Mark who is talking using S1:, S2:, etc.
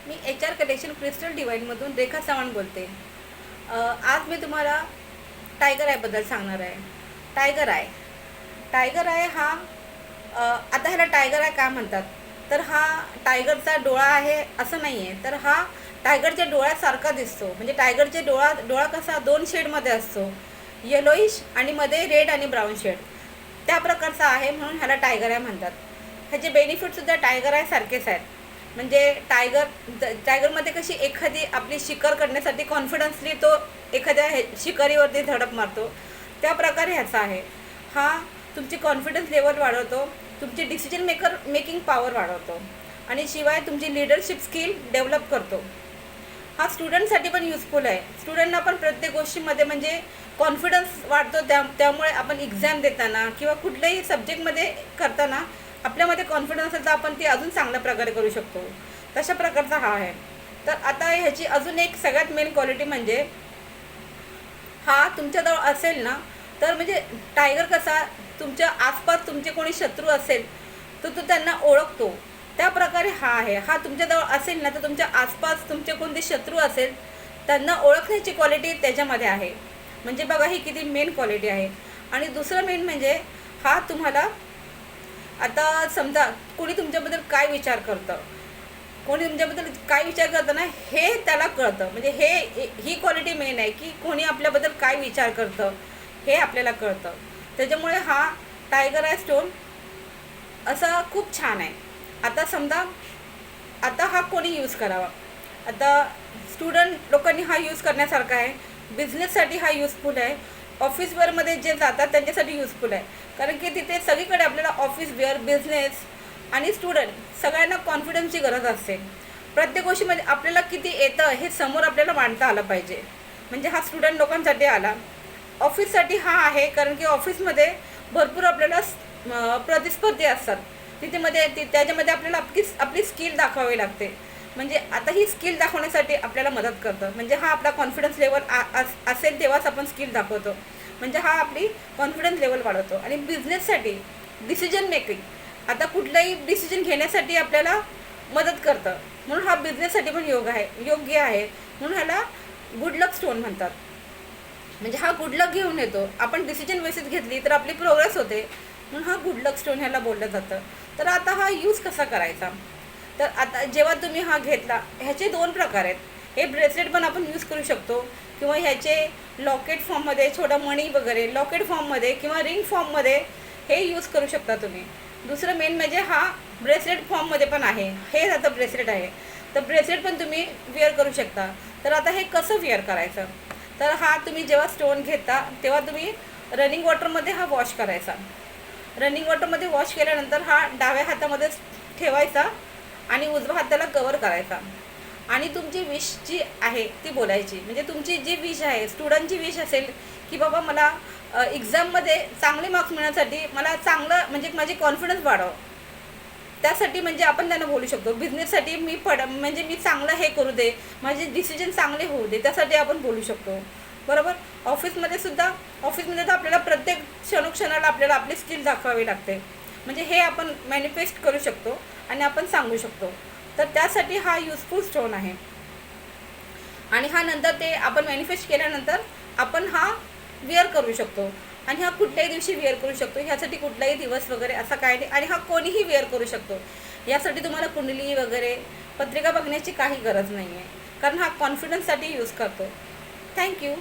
S1: मी HR collection crystal डिवाईनमधून रेखा चव्हाण बोलते. आज मी तुम्हाला टायगर आयबद्दल सांगणार आहे. टायगर आय हा आता ह्याला टायगर आय का म्हणतात, तर हा टायगरचा डोळा आहे असं नाही आहे, तर हा टायगरच्या डोळ्यासारखा दिसतो. म्हणजे टायगरचे डोळा कसा दोन शेडमध्ये असतो, येलोइश आणि मध्ये रेड आणि ब्राऊन शेड, त्या प्रकारचा आहे, म्हणून ह्याला टायगर आय म्हणतात. ह्याचे बेनिफिटसुद्धा टायगर आय सारखेच आहेत. म्हणजे टायगरमध्ये कशी एखादी आपली शिकार करण्यासाठी कॉन्फिडन्सली तो एखाद्या शिकारीवरती धडक मारतो, त्या प्रकारे ह्याचा आहे. हा तुमची कॉन्फिडन्स लेवल वाढवतो, तुमची डिसिजन मेकिंग पॉवर वाढवतो आणि शिवाय तुमची लिडरशिप स्किल डेव्हलप करतो. हा स्टुडंटसाठी पण युजफुल आहे. स्टुडंटना पण प्रत्येक गोष्टीमध्ये म्हणजे कॉन्फिडन्स वाढतो. त्यामुळे आपण एक्झाम देताना किंवा कुठल्याही सब्जेक्टमध्ये करताना आपल्यामध्ये कॉन्फिडन्स असेल तर आपण ती अजून चांगल्या प्रकारे करू शकतो. तशा प्रकारचा हा आहे. तर आता ह्याची अजून एक सगळ्यात मेन क्वालिटी म्हणजे हा तुमच्याजवळ असेल ना, तर म्हणजे टायगर कसा तुमच्या आसपास तुमचे कोणी शत्रू असेल तर तो त्यांना ओळखतो, त्या प्रकारे हा आहे. हा तुमच्याजवळ असेल ना, तर तुमच्या आसपास तुमचे कोणते शत्रू असेल त्यांना ओळखण्याची क्वालिटी त्याच्यामध्ये आहे. म्हणजे बघा ही किती मेन क्वालिटी आहे. आणि दुसरं मेन म्हणजे हा तुम्हाला आता समजा कोणी तुमच्याबद्दल काय विचार करतं, कोणी तुमच्याबद्दल काय विचार करतं ना, हे त्याला कळतं. म्हणजे ही क्वालिटी मेन आहे की कोणी आपल्याबद्दल काय विचार करतं हे आपल्याला कळतं. त्याच्यामुळे हा टायगर आय स्टोन असा खूप छान आहे. आता समजा आता हा कोणी यूज करावा, आता स्टुडंट लोकांनी हा यूज करण्यासारखा आहे. बिझनेससाठी हा युजफुल आहे. ऑफिस वेअरमध्ये जे जातात त्यांच्यासाठी युजफुल आहे, कारण की तिथे सगळीकडे आपल्याला ऑफिस वेअर, बिझनेस आणि स्टुडंट सगळ्यांना कॉन्फिडन्सची गरज असते. प्रत्येक गोष्टीमध्ये आपल्याला किती येतं हे समोर आपल्याला मांडता आलं पाहिजे. म्हणजे हा स्टुडंट लोकांसाठी आला. ऑफिससाठी हा आहे, कारण की ऑफिसमध्ये भरपूर आपल्याला प्रतिस्पर्धी असतात. त्याच्यामध्ये आपल्याला आपली स्किल दाखवावी लागते. म्हणजे आता ही स्किल दाखवण्यासाठी आपल्याला मदत करतं. म्हणजे हा आपला कॉन्फिडन्स लेवल असेल तेव्हाच आपण स्किल दाखवतो. म्हणजे हा आपली कॉन्फिडन्स लेवल वाढवतो. आणि बिझनेससाठी डिसिजन मेकिंग, आता कुठलाही डिसिजन घेण्यासाठी आपल्याला मदत करतं, म्हणून हा बिझनेससाठी पण योग्य आहे. म्हणून ह्याला गुड लक स्टोन म्हणतात. म्हणजे हा गुड लक घेऊन येतो. आपण डिसिजन बेसिस घेतली तर आपली प्रोग्रेस होते, म्हणून हा गुड लक स्टोन ह्याला बोललं जातं. तर आता हा यूज कसा करायचा, तर आता जेव्हा तुम्ही हा घेतला, ह्याचे दोन प्रकार आहेत. हे ब्रेसलेट पण आपण यूज करू शकतो, किंवा ह्याचे लॉकेट फॉर्ममध्ये, छोटा मणी वगैरे लॉकेट फॉर्ममध्ये किंवा रिंग फॉर्ममध्ये हे यूज करू शकता तुम्ही. दुसरं मेन म्हणजे हा ब्रेसलेट फॉर्ममध्ये पण आहे. हे आता ब्रेसलेट आहे, तर ब्रेसलेट पण तुम्ही वेअर करू शकता. तर आता हे कसं वेअर करायचं, तर हा तुम्ही जेव्हा स्टोन घेता तेव्हा तुम्ही रनिंग वॉटरमध्ये हा वॉश करायचा. रनिंग वॉटरमध्ये वॉश केल्यानंतर हा डाव्या हातामध्येच ठेवायचा आणि उजव्या हाताला कवर करायचा. आणि तुमची विश जी आहे ती बोलायची. म्हणजे तुमची जी विश आहे, स्टुडंटची विश असेल की बाबा मला एक्झाममध्ये चांगले मार्क्स मिळण्यासाठी मला चांगलं म्हणजे माझी कॉन्फिडन्स वाढव, त्यासाठी म्हणजे आपण त्यांना बोलू शकतो. बिझनेससाठी म्हणजे मी चांगलं हे करू दे, माझे डिसिजन चांगले होऊ दे, त्यासाठी आपण बोलू शकतो. बरोबर. ऑफिसमध्ये तर आपल्याला प्रत्येक क्षणोक्षणाला आपल्याला आपली स्किल दाखवावी लागते. म्हणजे हे आपण मॅनिफेस्ट करू शकतो आणि आपण सांगू शकतो. तर त्यासाठी हा युजफुल स्टोन आहे. आणि हा नंतर ते आपण मॅनिफेस्ट केल्यानंतर आपण हा वेअर करू शकतो. आणि हा कुठल्याही दिवशी वेअर करू शकतो. ह्यासाठी कुठलाही दिवस वगैरे असा काय नाही. आणि हा कोणीही वेअर करू शकतो. यासाठी तुम्हाला कुंडली वगैरे पत्रिका बघण्याची काही गरज नाही आहे, कारण हा कॉन्फिडन्ससाठी यूज करतो. थँक्यू.